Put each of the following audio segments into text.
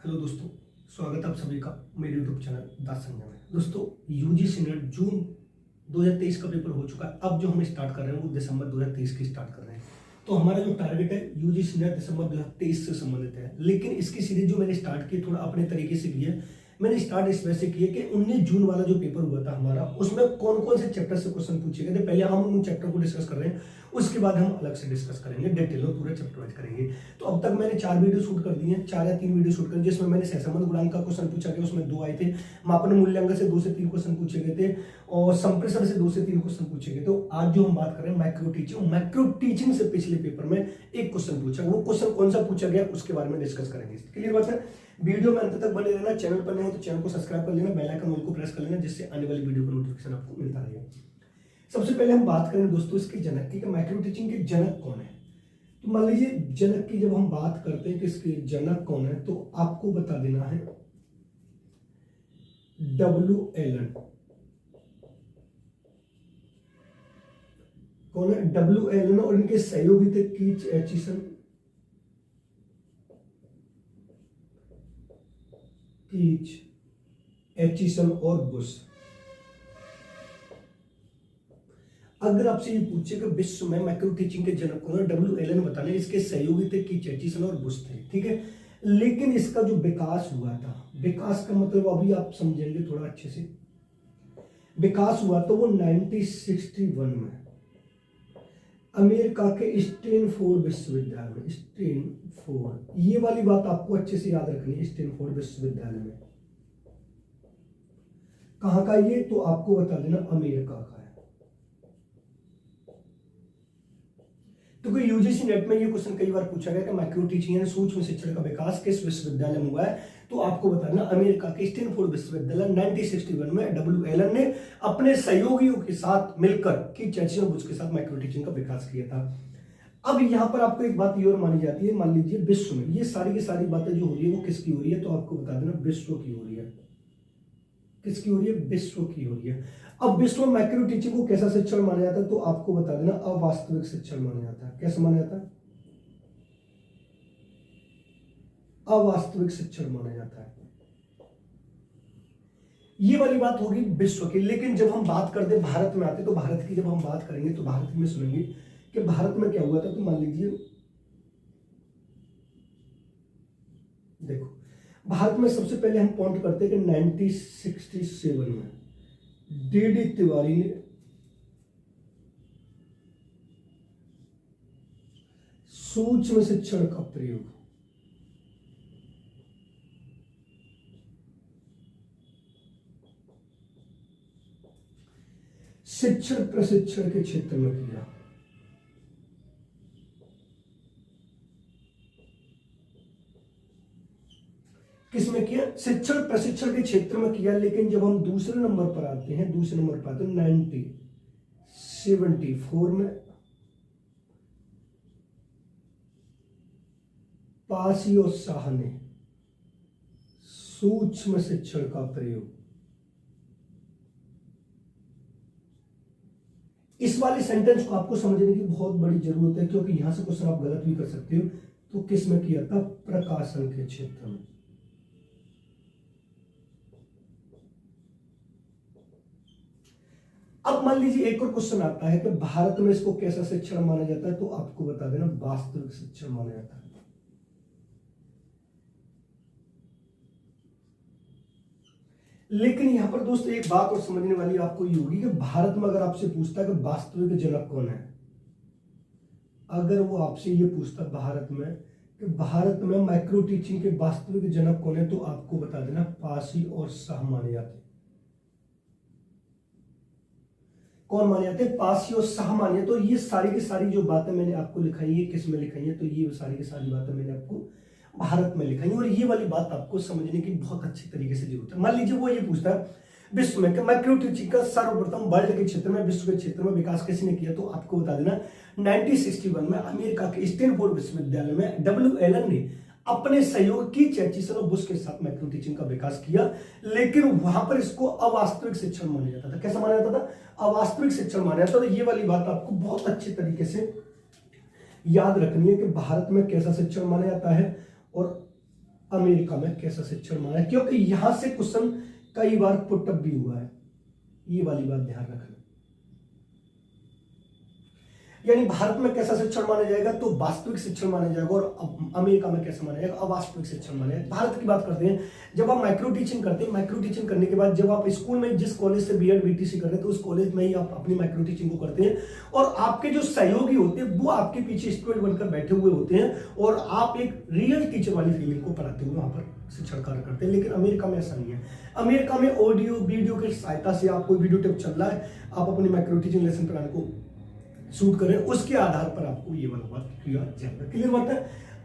Hello दोस्तों, स्वागत है आप सभी का मेरे यूट्यूब चैनल दास संजय में। दोस्तों, यूजीसी नेट जून 2023 का पेपर हो चुका है। अब जो हम स्टार्ट कर रहे हैं वो दिसंबर 2023 की स्टार्ट कर रहे हैं। तो हमारा जो टारगेट है यूजीसी नेट दिसंबर 2023 से संबंधित है। लेकिन इसकी सीरीज जो मैंने स्टार्ट की थोड़ा अपने तरीके से की है। मैंने स्टार्ट इस वजह से किया कि 19 जून वाला जो पेपर हुआ था हमारा, उसमें कौन कौन से चैप्टर से क्वेश्चन पूछे गए थे। पहले हम उन चैप्टर को डिस्कस कर रहे हैं, उसके बाद हम अलग से डिस्कस करेंगे, डिटेल में पूरा चैप्टर वाइज करेंगे। तो अब तक मैंने 4 वीडियो शूट कर दिए हैं, 4 या 3 वीडियो शूट कर दिए, जिसमें मैंने सहसंबंध गुणांक का क्वेश्चन पूछा गया, उसमें 2 आए थे। मापन मूल्यांकन से 2 से 3 क्वेश्चन पूछे गए थे और संप्रेषण से 2 से 3 क्वेश्चन पूछे गए। तो आज जो हम बात कर रहे हैं माइक्रो टीचिंग से पिछले पेपर में एक क्वेश्चन पूछा, वो क्वेश्चन कौन सा पूछा गया उसके बारे में डिस्कस करेंगे। क्लियर बात है? वीडियो में अंत तक बने रहना। चैनल पर नए हो तो चैनल को सब्सक्राइब कर लेना, बेल आइकन को प्रेस कर लेना, जिससे आने वाली वीडियो का नोटिफिकेशन आपको मिलता रहेगा। सबसे पहले हम बात करें दोस्तों इसके जनक की, माइक्रो टीचिंग के जनक कौन है। तो मान लीजिए जनक की जब हम बात करते हैं कि इसके जनक कौन है, तो आपको बता देना है डब्ल्यू एलन। कौन है? W Allen. और इनके सहयोगी थे कीच एचिसन और बुश। अगर आपसे ये पूछे कि विश्व में माइक्रो टीचिंग के जनक कौन है, डब्ल्यू एलन बताने, इसके सहयोगी थे कीच एचिसन और बुश थे। ठीक है, लेकिन इसका जो विकास हुआ था, विकास का मतलब अभी आप समझेंगे थोड़ा अच्छे से। विकास हुआ तो वो 1961 में अमेरिका के स्टैनफोर्ड विश्वविद्यालय में। स्टैनफोर्ड, ये वाली बात आपको अच्छे से याद रखनी है। स्टैनफोर्ड विश्वविद्यालय में कहां का ये, तो आपको बता देना अमेरिका का है। तो कोई यूजीसी नेट में ये क्वेश्चन कई बार पूछा गया कि माइक्रो टीचिंग यानी सूक्ष्म शिक्षण का विकास किस विश्वविद्यालय में हुआ है, तो आपको बताना अमेरिका के स्टैनफोर्ड विश्वविद्यालय 1961 में डब्ल्यू एलन ने अपने सहयोगियों के साथ मिलकर कीच एचिसन और बुश के साथ माइक्रो टीचिंग का विकास किया था। अब यहां पर आपको एक बात ये और मानी जाती है, मान लीजिए विश्व में ये सारी की सारी बातें जो हो रही है वो किसकी हो रही है, तो आपको बता देना विश्व की हो रही है। किसकी हो रही है? विश्व की हो रही है। अब विश्व में माइक्रो टीचिंग को कैसा शिक्षण माना जाता है, तो आपको बता देना अवास्तविक शिक्षण माना जाता है। कैसे माना जाता है? अवास्तविक शिक्षण माना जाता है। ये वाली बात होगी विश्व की। लेकिन जब हम बात करते भारत में आते, तो भारत की जब हम बात करेंगे तो भारत में सुनेंगे कि भारत में क्या हुआ था। तो मान लीजिए देखो, भारत में सबसे पहले हम पॉइंट करते हैं कि 1967 में डी तिवारी ने सूक्ष्म शिक्षण का प्रयोग शिक्षण प्रशिक्षण के क्षेत्र में किया। किसमें किया? शिक्षण प्रशिक्षण के क्षेत्र में किया। लेकिन जब हम दूसरे नंबर पर आते हैं, 1974 में पासी और शाह ने सूक्ष्म शिक्षण का प्रयोग। इस वाले सेंटेंस को आपको समझने की बहुत बड़ी जरूरत है, क्योंकि यहां से क्वेश्चन आप गलत भी कर सकते हो। तो किसमें किया था? प्रकाशन के क्षेत्र में। अब मान लीजिए एक और क्वेश्चन आता है कि भारत में इसको कैसा शिक्षण माना जाता है, तो आपको बता देना वास्तविक शिक्षण माना जाता है। लेकिन यहां पर दोस्तों एक बात और समझने वाली आपको ये होगी कि भारत में अगर आपसे पूछता है कि वास्तविक जनक कौन है, अगर वो आपसे ये पूछता भारत में कि भारत में माइक्रो टीचिंग के वास्तविक जनक कौन है, तो आपको बता देना पासी और शाह माने जाते। कौन माने जाते? पासी और शाह माने। तो ये सारी की सारी जो बातें मैंने आपको लिखाई है, किस में लिखाई है, तो ये सारी की सारी बातें मैंने आपको भारत में लिखाई है। और ये वाली बात आपको समझने की बहुत अच्छी तरीके से जरूरत है। मान लीजिए वो ये पूछता है विश्व में माइक्रो टीचिंग का सर्वप्रथम वर्ल्ड के क्षेत्र में, विश्व के क्षेत्र में विकास किसने किया, तो आपको बता देना 1961 में अमेरिका के स्टैनफोर्ड विश्वविद्यालय में डब्ल्यू एलन ने अपने सहयोग कीच एचिसन और बुश के साथ माइक्रो टीचिंग का विकास किया। लेकिन वहां पर इसको अवास्तविक शिक्षण माना जाता था। कैसा माना जाता था? अवास्तविक शिक्षण माना जाता था। ये वाली बात आपको बहुत अच्छे तरीके से याद रखनी है कि भारत में कैसा शिक्षण माना जाता है और अमेरिका में कैसा शिक्षण माना है, क्योंकि यहां से क्वेश्चन कई बार पुटअप भी हुआ है, ये वाली बात ध्यान रखना। यानी भारत में कैसा शिक्षण माना जाएगा, तो वास्तविक शिक्षण माना जाएगा, और अमेरिका में कैसा माना जाएगा, अवास्तविक शिक्षण माना जाएगा। भारत की बात करते हैं, जब आप माइक्रो टीचिंग करते हैं, माइक्रो टीचिंग करने के बाद जब आप स्कूल में जिस कॉलेज से बीएड बीटीसी कर रहे हैं, तो उस कॉलेज में ही आप अपनी माइक्रो टीचिंग को करते हैं, और आपके जो सहयोगी होते हैं वो आपके पीछे स्टूडेंट बनकर बैठे हुए होते हैं, और आप एक रियल टीचर वाली फीलिंग को पढ़ाते हुए वहां पर शिक्षण कार्य करते हैं। लेकिन अमेरिका में ऐसा नहीं है। अमेरिका में ऑडियो वीडियो की सहायता से, आपको वीडियो टेप चल रहा है, आप अपनी माइक्रो टीचिंग लेसन प्लान को शूट करें, उसके आधार पर आपको ये वाला बात किया जाएगा। क्लियर बात है।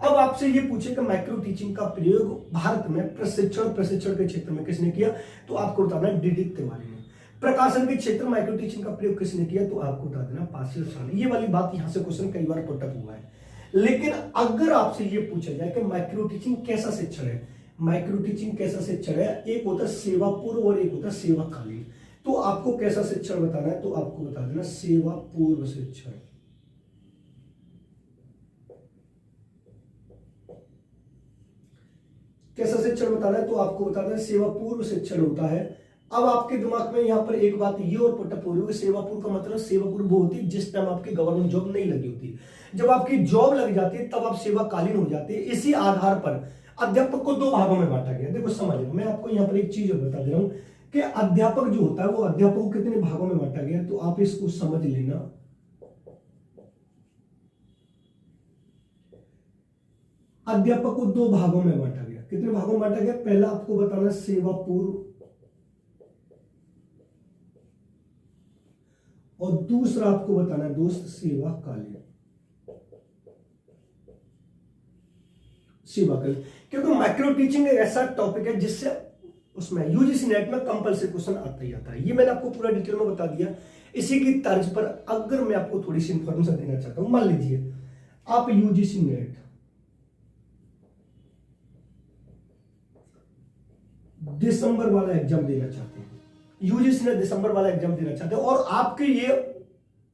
अब आपसे ये पूछे कि माइक्रो टीचिंग का प्रयोग भारत में प्रशिक्षण के क्षेत्र में किसने किया, तो आपको बताना है डी तिवारी ने। प्रकाशन के क्षेत्र में माइक्रो टीचिंग का प्रयोग किसने किया, तो आपको बता देना पासिल सानी। ये वाली बात यहां से क्वेश्चन कई बार पुटअप हुआ है। लेकिन अगर आपसे ये पूछा जाए कि माइक्रो टीचिंग कैसा शिक्षण है, माइक्रो टीचिंग कैसा शिक्षण है, एक होता है सेवा पूर्व और एक होता है सेवाकालीन, तो आपको कैसा शिक्षण बताना है, तो आपको बता देना सेवा पूर्व शिक्षण। कैसा शिक्षण बताना है, तो आपको बता देना सेवा पूर्व शिक्षण होता है। अब आपके दिमाग में यहां पर एक बात ये और पुटअप हो रही है, सेवा पूर्व का मतलब सेवा पूर्व वो होती है जिस टाइम आपकी गवर्नमेंट जॉब नहीं लगी होती। जब आपकी जॉब लग जाती है तब आप सेवाकालीन हो जाते हैं। इसी आधार पर अध्यापक को दो भागों में बांटा गया। देखो समझ, मैं आपको यहां पर एक चीज बता दे रहा हूं कि अध्यापक जो होता है वो अध्यापक को कितने भागों में बांटा गया, तो आप इसको समझ लेना। अध्यापक को दो भागों में बांटा गया। कितने भागों में बांटा गया, पहला आपको बताना सेवा पूर्व, और दूसरा आपको बताना है दोस्त सेवाकालीन। सेवाकालीन, क्योंकि माइक्रो टीचिंग एक ऐसा टॉपिक है जिससे उसमें यूजीसी नेट में कंपलसरी क्वेश्चन आता ही आता है। ये मैंने आपको पूरा डिटेल में बता दिया। इसी की तर्ज पर अगर मैं आपको थोड़ी सी इंफॉर्मेशन देना चाहता हूं, मान लीजिए आप यूजीसी नेट दिसंबर वाला एग्जाम देना चाहते हैं, यूजीसी नेट दिसंबर वाला एग्जाम देना चाहते हैं, और आपके ये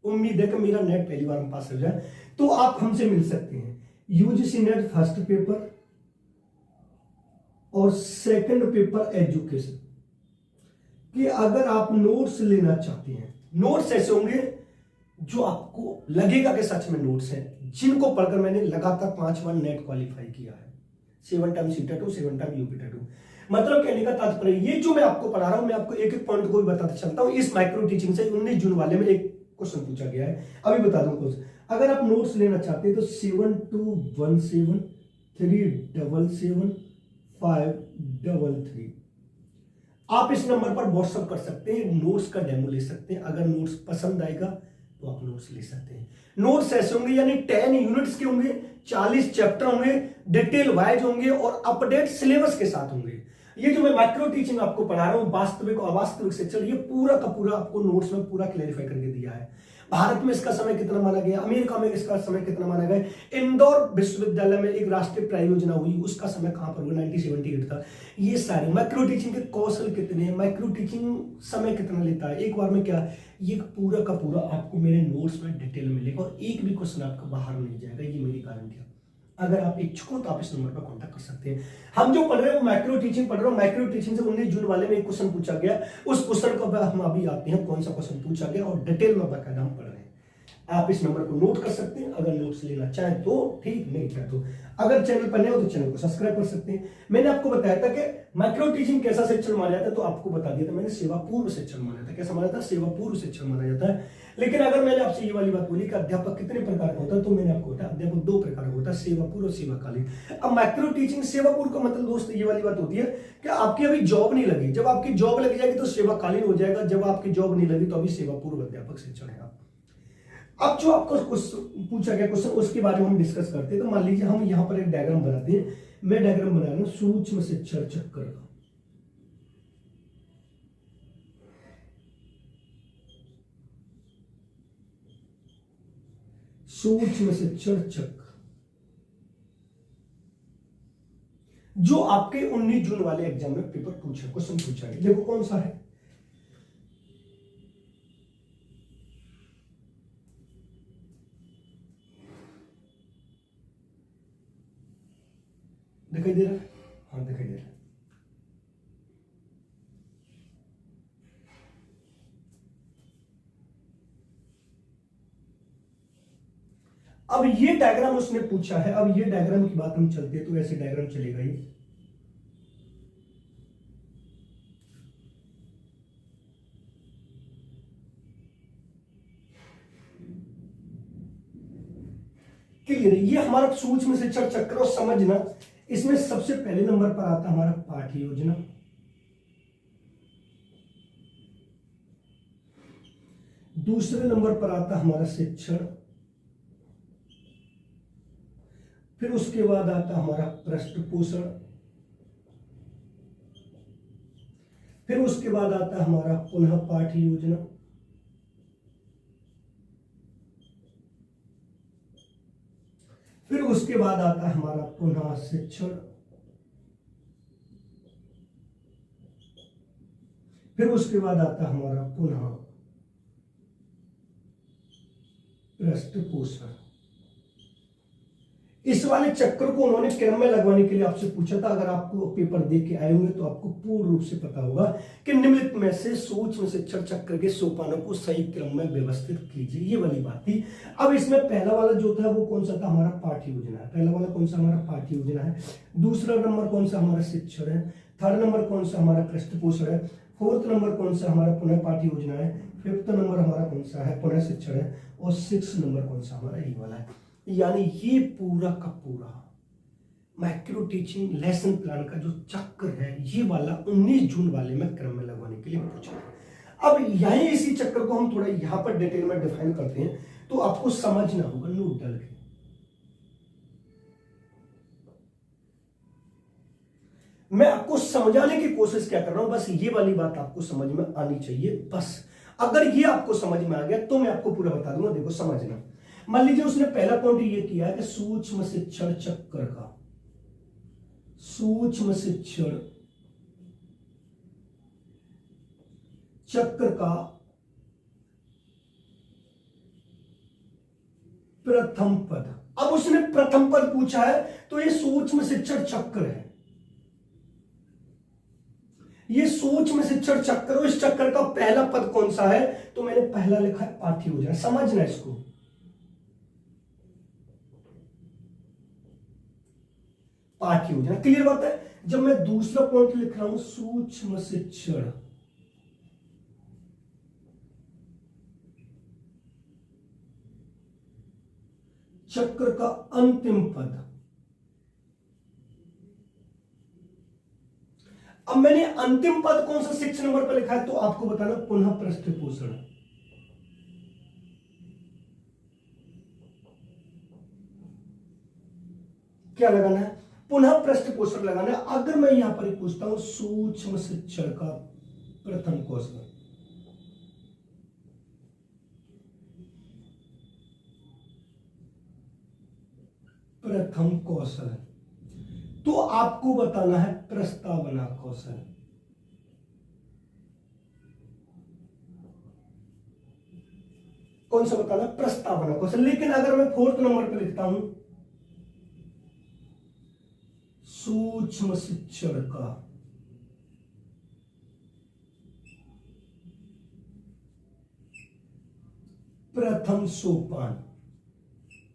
उम्मीद है कि मेरा नेट पहली बार में पास हो जाए, तो आप हमसे मिल सकते हैं। यूजीसी नेट फर्स्ट पेपर और सेकंड पेपर एजुकेशन कि अगर आप नोट्स लेना चाहते हैं, नोट्स ऐसे होंगे जो आपको लगेगा कि सच में नोट्स हैं, जिनको पढ़कर मैंने लगातार 5 बार नेट क्वालिफाई किया है, 7 टाइम सीटेट 7 टाइम यूपीटेट। मतलब कहने का तात्पर्य ये जो मैं आपको पढ़ा रहा हूं, मैं आपको एक एक पॉइंट को भी बताता चलता हूं। इस माइक्रो टीचिंग से 19 जून वाले में एक क्वेश्चन पूछा गया है, अभी बता दूं क्वेश्चन। अगर आप नोट्स लेना चाहते हैं तो 7217 377 533 आप इस नंबर पर व्हाट्सएप कर सकते हैं, नोट्स का डेमो ले सकते हैं। अगर नोट्स पसंद आएगा तो आप नोट्स ले सकते हैं। नोट्स ऐसे होंगे यानी 10 यूनिट्स के होंगे, 40 चैप्टर होंगे, डिटेल वाइज होंगे और अपडेट सिलेबस के साथ होंगे। ये जो मैं माइक्रो टीचिंग आपको पढ़ा रहा हूं, वास्तविक और अवास्तविक शिक्षण, ये पूरा का पूरा आपको नोट्स में पूरा क्लैरिफाई करके दिया है। भारत में इसका समय कितना माना गया, अमेरिका में इसका समय कितना माना गया, इंदौर विश्वविद्यालय में एक राष्ट्रीय परियोजना हुई, उसका समय कहां पर हुआ, 1978 का। ये सारे माइक्रो टीचिंग के कौशल कितने हैं, माइक्रो टीचिंग समय कितना लेता है, एक बार में क्या, ये पूरा का पूरा आपको मेरे नोट्स में डिटेल मिलेगा और एक भी क्वेश्चन आपका बाहर नहीं जाएगा, ये मेरी गारंटी है। अगर आप इच्छुक हो तो आप इस नंबर पर कांटेक्ट कर सकते हैं। हम जो पढ़ रहे हैं वो माइक्रो टीचिंग पढ़ रहे हो। माइक्रो टीचिंग से 19 जून वाले में एक क्वेश्चन पूछा गया, उस क्वेश्चन को हम अभी आते हैं कौन सा क्वेश्चन पूछा गया और डिटेल में बाकायदा हम पढ़ रहे हैं। आप इस नंबर को नोट कर सकते हैं, अगर नोट्स लेना चाहें तो ठीक, नहीं चाहे तो अगर चैनल पर नए हो तो चैनल को सब्सक्राइब कर सकते हैं। मैंने आपको बताया था कि माइक्रो टीचिंग कैसा शिक्षण माना जाता है, तो आपको बता दिया था मैंने, सेवा पूर्व शिक्षण माना था। कैसा माना था, सेवा पूर्व शिक्षण माना जाता है। लेकिन अगर मैंने आपसे ये वाली बात बोली कि अध्यापक कितने प्रकार का होता है, तो मैंने आपको बताया अध्यापक 2 प्रकार का होता है, सेवा पूर्व और सेवाकालीन। अब माइक्रो टीचिंग सेवा पूर्व का मतलब दोस्त ये वाली बात होती है कि आपकी अभी जॉब नहीं लगी, जब आपकी जॉब लग जाएगी तो सेवाकालीन हो जाएगा, जब आपकी जॉब नहीं लगी तो अभी सेवा पूर्व अध्यापक शिक्षण है। अब जो आपको पूछा गया क्वेश्चन उसके बारे में हम डिस्कस करते हैं। तो मान लीजिए हम यहां पर एक डायग्राम बनाते हैं, मैं डायग्राम बना रहा हूं सूक्ष्म शिक्षण चक्र का। सूक्ष्म शिक्षण चक्र जो आपके 19 जून वाले एग्जाम में पेपर पूछा, क्वेश्चन पूछा है, देखो कौन सा है। दिखाई दे रहा है, हाँ दिखाई दे रहा है। अब ये डायग्राम उसने पूछा है, अब ये डायग्राम की बात हम चलते हैं तो ऐसे डायग्राम चलेगा ये। क्लियर है, ये हमारा सूक्ष्म शिक्षण चक्र। और समझना, इसमें सबसे पहले नंबर पर आता हमारा पाठ्य योजना, दूसरे नंबर पर आता हमारा शिक्षण, फिर उसके बाद आता हमारा पृष्ठपोषण, फिर उसके बाद आता हमारा पुनः पाठ्य योजना, फिर उसके बाद आता है हमारा पुनः शिक्षण, फिर उसके बाद आता है हमारा पुनः पृष्ठपोषण। इस वाले चक्र को उन्होंने क्रम में लगवाने के लिए आपसे पूछा था। अगर आपको पेपर देख के आए होंगे तो आपको पूर्ण रूप से पता होगा कि निम्नलिखित में से सूक्ष्म शिक्षण चक्र के सोपानों को सही क्रम में व्यवस्थित कीजिए, ये वाली बात थी। अब इसमें पहला वाला जो था वो कौन सा था, हमारा पाठ्य योजना है। पहला वाला कौन सा, हमारा पाठ्य योजना है। दूसरा नंबर कौन सा, हमारा शिक्षण है। थर्ड नंबर कौन सा, हमारा पृष्ठपोषण है। फोर्थ नंबर कौन सा, हमारा पुनः पाठ्य योजना है। फिफ्थ नंबर हमारा कौन सा है, पुनः शिक्षण है। और सिक्स नंबर कौन सा, हमारा ये वाला है। यानी ये पूरा का पूरा माइक्रो टीचिंग लेसन प्लान का जो चक्र है, ये वाला 19 जून वाले में क्रम में लगवाने के लिए पूछा। अब यही इसी चक्र को हम थोड़ा यहां पर डिटेल में डिफाइन करते हैं तो आपको समझना होगा नोट डाल के। मैं आपको समझाने की कोशिश क्या कर रहा हूं, बस ये वाली बात आपको समझ में आनी चाहिए। बस अगर ये आपको समझ में आ गया तो मैं आपको पूरा बता दूंगा। देखो समझना, मान लीजिए उसने पहला पॉइंट ये किया है कि सूक्ष्म शिक्षण चक्र का, सूक्ष्म शिक्षण चक्र का प्रथम पद। अब उसने प्रथम पद पूछा है तो ये सूक्ष्म शिक्षण चक्र है, ये सूक्ष्म शिक्षण चक्र। इस चक्र का पहला पद कौन सा है, तो मैंने पहला लिखा है पाठ्य योजना। समझना इसको, पाठ्य योजना। क्लियर बात है। जब मैं दूसरा पॉइंट लिख रहा हूं सूक्ष्म शिक्षण चक्र का अंतिम पद, अब मैंने अंतिम पद कौन सा 6 नंबर पर लिखा है तो आपको बताना पुनः पृष्ठपोषण। क्या लगाना है, पुनः पृष्ठपोषण लगाना है। अगर मैं यहां पर पूछता हूं सूक्ष्म शिक्षण का प्रथम कौशल, प्रथम कौशल, तो आपको बताना है प्रस्तावना कौशल। कौन सा बताना, प्रस्तावना कौशल। लेकिन अगर मैं फोर्थ नंबर पर लिखता हूं सूक्ष्म शिक्षण का प्रथम सोपान,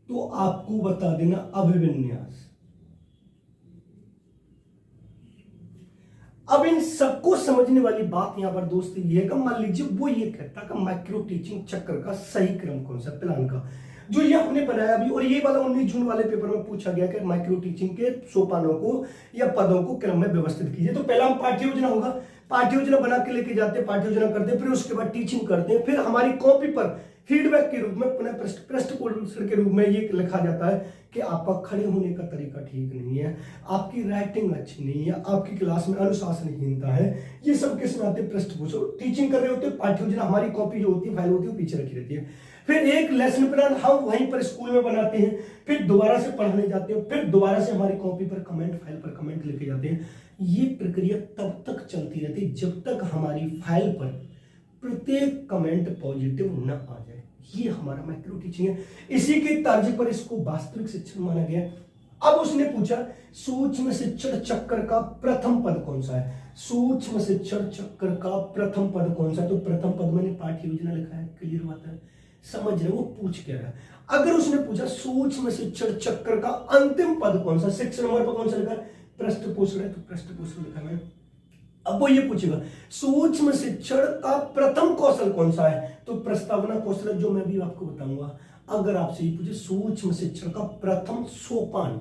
तो आपको बता देना अभिविन्यास। अब इन सबको समझने वाली बात यहां पर दोस्त ये है कि मान लीजिए वो ये कहता कि माइक्रो टीचिंग चक्र का सही क्रम कौन सा, प्लान का जो ये हमने बनाया अभी। और ये वाला 19 जून वाले पेपर में पूछा गया कि माइक्रो टीचिंग के सोपानों को या पदों को क्रम में व्यवस्थित कीजिए। तो पहला हम पाठ्य योजना होगा, पाठ्य योजना बना के लेके जाते हैं, पाठ्य योजना करते हैं, फिर उसके बाद टीचिंग करते हैं, फिर हमारी कॉपी पर फीडबैक के रूप में पुनः पृष्ठपोषण के रूप में ये लिखा जाता है कि आपका खड़े होने का तरीका ठीक नहीं है, आपकी राइटिंग अच्छी नहीं है, आपकी क्लास में अनुशासनहीनता है। ये सब किस में आते हैं, पृष्ठपोषण। टीचिंग कर रहे होते हैं, पाठ्य योजना हमारी कॉपी जो होती है, फाइल होती है, वो पीछे रखी रहती है। फिर एक लेसन प्लान हम वहीं पर स्कूल में बनाते हैं, फिर दोबारा से पढ़ने जाते हैं, फिर दोबारा से हमारी कॉपी पर कमेंट, फाइल पर कमेंट लेके जाते हैं। ये प्रक्रिया तब तक चलती रहती है जब तक हमारी फाइल पर प्रत्येक कमेंट पॉजिटिव न आ जाए। ये हमारा माइक्रो टीचिंग है। इसी के तर्ज पर इसको वास्तविक शिक्षण माना गया। अब उसने पूछा सूक्ष्म शिक्षण चक्र का प्रथम पद कौन सा है? सूक्ष्म शिक्षण चक्र का प्रथम पद कौन सा? तो प्रथम पद मैंने पाठ्य योजना लिखा है, क्लियर बात है, समझ रहे हो वो पूछ क्या रहा है। अगर उसने पूछा सूक्ष्म शिक्षण चक्र का अंतिम पद कौन सा, 6 नंबर पर कौन सा लिखा है? पृष्ठ पोषण है, तो पृष्ठ पोषण लिखा है। अब वो ये पूछेगा सूक्ष्म शिक्षण का प्रथम कौशल कौन सा है, तो प्रस्तावना कौशल, जो मैं भी आपको बताऊंगा। अगर आपसे ये पूछे सूक्ष्म शिक्षण का प्रथम सोपान,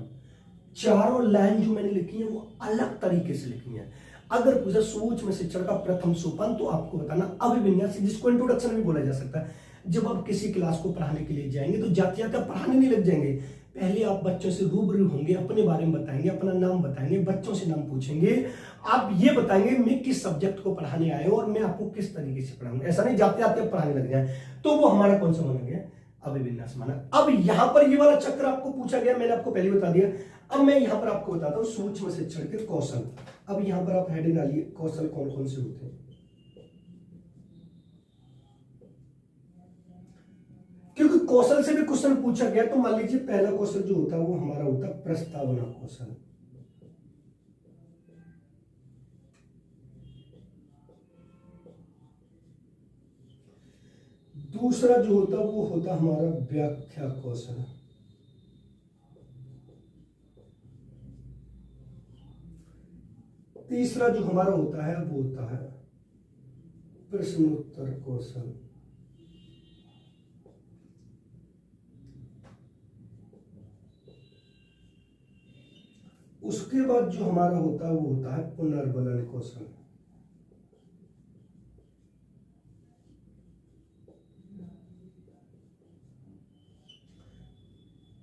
चारों लाइन जो मैंने लिखी है वो अलग तरीके से लिखी है। अगर पूछा सूक्ष्म शिक्षण का प्रथम सोपान, तो आपको बताना अभिविन्यास, जिसको इंट्रोडक्शन भी बोला जा सकता है। जब आप किसी क्लास को पढ़ाने के लिए जाएंगे तो जाते जाते पढ़ाने नहीं लग जाएंगे, पहले आप बच्चों से रूबरू होंगे, अपने बारे में बताएंगे, अपना नाम बताएंगे, बच्चों से नाम पूछेंगे, आप ये बताएंगे मैं किस सब्जेक्ट को पढ़ाने आए हो और मैं आपको किस तरीके से पढ़ाऊंगा। ऐसा नहीं जाते जाते आप पढ़ाने लग जाए, तो वो हमारा कौन सा माना गया? अभिविन्यास माना। अब यहां पर ये वाला चक्र आपको पूछा गया, मैंने आपको पहले बता दिया। अब मैं यहां पर आपको बताता हूं सूक्ष्म शिक्षण के कौशल। अब यहां पर आप हेडिंग डालिए, कौशल कौन कौन से होते हैं। क्योंकि कौशल से भी क्वेश्चन पूछा गया, तो मान लीजिए पहला कौशल जो होता है वो हमारा होता है प्रस्तावना कौशल। दूसरा जो होता है वो होता हमारा व्याख्या कौशल। तीसरा जो हमारा होता है वो होता है प्रश्नोत्तर कौशल। उसके बाद जो हमारा होता है वो होता है पुनर्बलन कौशल।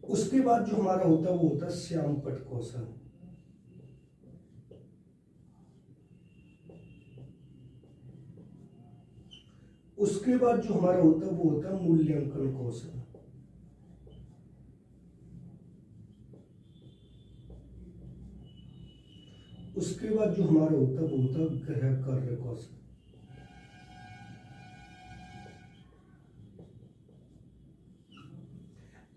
उसके बाद जो हमारा होता है वो होता है श्यामपट्ट कौशल। उसके बाद जो हमारा होता है वो होता है मूल्यांकन कौशल। उसके बाद जो हमारा होता है वो होता है गृह कार्य कौशल।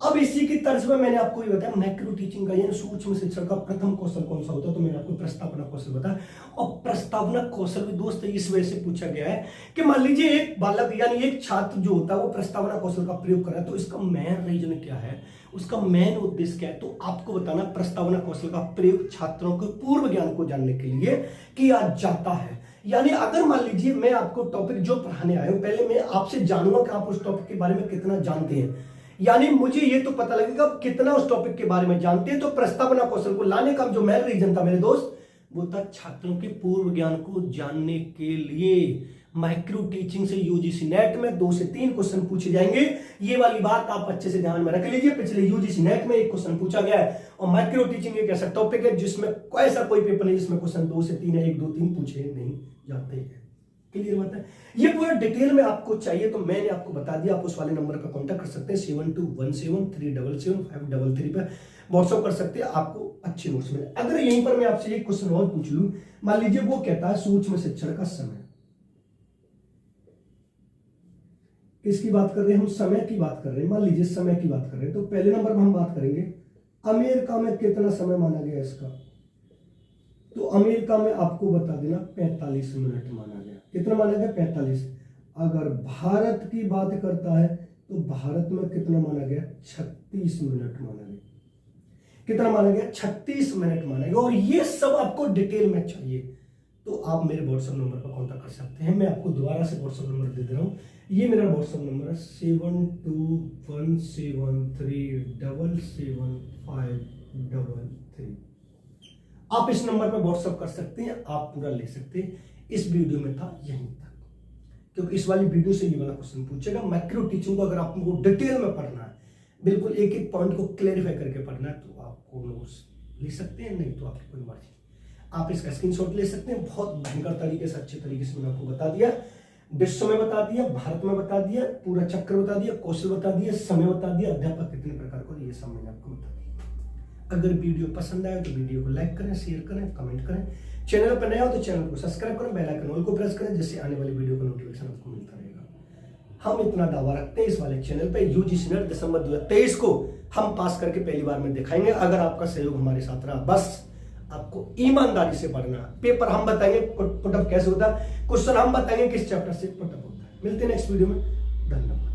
अब इसी की तर्ज में मैंने आपको ये बताया मैक्रो टीचिंग का यानी सूक्ष्म शिक्षण का प्रथम कौशल कौन सा होता है, तो मैंने आपको प्रस्तावना कौशल बताया। और प्रस्तावना कौशल भी दोस्त इस वजह से पूछा गया है कि मान लीजिए एक बालक यानी एक छात्र जो होता है वो प्रस्तावना कौशल का प्रयोग कर रहा है, तो इसका मेन रीजन क्या है, उसका मेन उद्देश्य क्या है, तो आपको बताना प्रस्तावना कौशल का प्रयोग छात्रों के पूर्व ज्ञान को जानने के लिए किया जाता है। यानी अगर मान लीजिए मैं आपको टॉपिक जो पढ़ाने आया हूं, पहले मैं आपसे जानूंगा कि आप उस टॉपिक के बारे में कितना जानते हैं, यानी मुझे ये तो पता लगेगा कितना उस टॉपिक के बारे में जानते हैं। तो प्रस्तावना कौशल को लाने का जो मेन रीजन था मेरे दोस्त, वो था छात्रों के पूर्व ज्ञान को जानने के लिए। माइक्रो टीचिंग से यूजीसी नेट में 2 से 3 क्वेश्चन पूछे जाएंगे, ये वाली बात आप अच्छे से ध्यान में रख लीजिए। पिछले यूजीसी नेट में एक क्वेश्चन पूछा गया है, और माइक्रो टीचिंग एक ऐसा टॉपिक है जिसमें ऐसा कोई पेपर नहीं जिसमें क्वेश्चन 2 से 3 या 1 2 3 पूछे नहीं जाते हैं। क्लियर बात है। ये पूरा डिटेल में आपको चाहिए तो मैंने आपको बता दिया, आप उस वाले नंबर पर कांटेक्ट कर सकते हैं 7217377533 पर व्हाट्सएप कर सकते हैं, आपको अच्छे नोट्स मिले। अगर यहीं पर मैं आपसे एक क्वेश्चन और पूछ लूं, मान लीजिए वो कहता है सूक्ष्म शिक्षण का समय, किसकी बात कर रहे हैं हम? समय की बात कर रहे हैं। मान लीजिए समय की बात कर रहे हैं, तो पहले नंबर पर हम बात करेंगे अमेरिका में कितना समय माना गया इसका, तो अमेरिका में आपको बता देना 45 मिनट माना गया। कितना माना गया? 45। अगर भारत की बात करता है तो भारत में कितना माना गया? 36 मिनट माना गया। कितना माना गया? 36 मिनट माना गया। और ये सब आपको डिटेल में चाहिए तो आप मेरे व्हाट्सएप नंबर पर कांटेक्ट कर सकते हैं। मैं आपको दोबारा से व्हाट्सएप नंबर दे रहा हूँ, ये मेरा व्हाट्सएप नंबर है 72177533। आप इस नंबर पर व्हाट्सएप कर सकते हैं, आप पूरा ले सकते हैं। इस वीडियो में था यहीं तक, क्योंकि इस वाली वीडियो से ये वाला क्वेश्चन पूछेगा। मैक्रो टीचिंग को अगर आपको डिटेल में पढ़ना है, बिल्कुल एक एक पॉइंट को क्लैरिफाई करके पढ़ना है, तो आपको नोट्स ले सकते हैं, नहीं तो आपकी कोई मर्जी, आप इसका स्क्रीनशॉट ले सकते हैं। बहुत भयंकर तरीके से, अच्छे तरीके से मैंने आपको बता दिया, विश्व में बता दिया, भारत में बता दिया, पूरा चक्र बता दिया, कौशल बता दिया, समय बता दिया, अध्यापक कितने प्रकार का, ये सब मैंने आपको बता दिया। अगर वीडियो पसंद आए तो वीडियो को लाइक करें, शेयर करें, कमेंट करें। चैनल पर नया हो तो चैनल को सब्सक्राइब करें, बेल आइकन ऑल को प्रेस करें, जिससे आने वाली वीडियो का नोटिफिकेशन आपको मिलता रहेगा। हम इतना दावा रखते हैं इस वाले चैनल पे, यूजीसी नेट दिसंबर 2023 को हम पास करके पहली बार में दिखाएंगे। अगर आपका सहयोग हमारे साथ रहा, बस आपको ईमानदारी से पढ़ना है। पेपर हम बताएंगे पुटअप कैसे होता है, क्वेश्चन हम बताएंगे किस चैप्टर से पुटअप होता है। मिलते हैं नेक्स्ट वीडियो में, धन्यवाद।